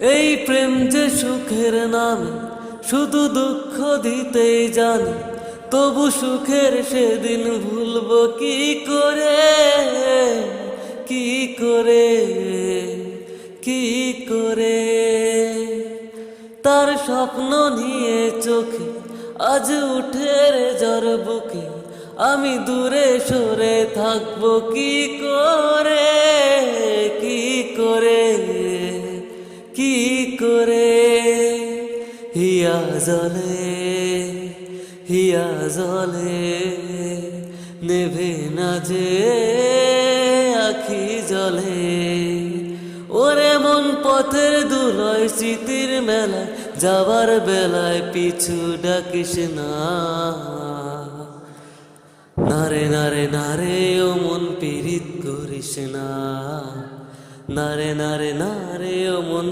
এই প্রেম যে সুখের নামে শুধু দুঃখ দিতেই জানে, তবু সুখের সেদিন ভুলবো কি করে, কি করে, কি করে। তার স্বপ্ন নিয়ে চোখে আজ উঠে রে জ্বর বুকে, আমি দূরে সরে থাকবো কি করে, কি করে, কি করে। হিয়া জলে, হিয়া জলে, নেভে না যে আখি জলে। ওরে মন পথের দুলয় স্মৃতির মেলায়, যাবার বেলায় পিছু ডাকিস না। নারে নারে নারে ও মন পীড়িত করিস না, নারে নারে নারে ও মন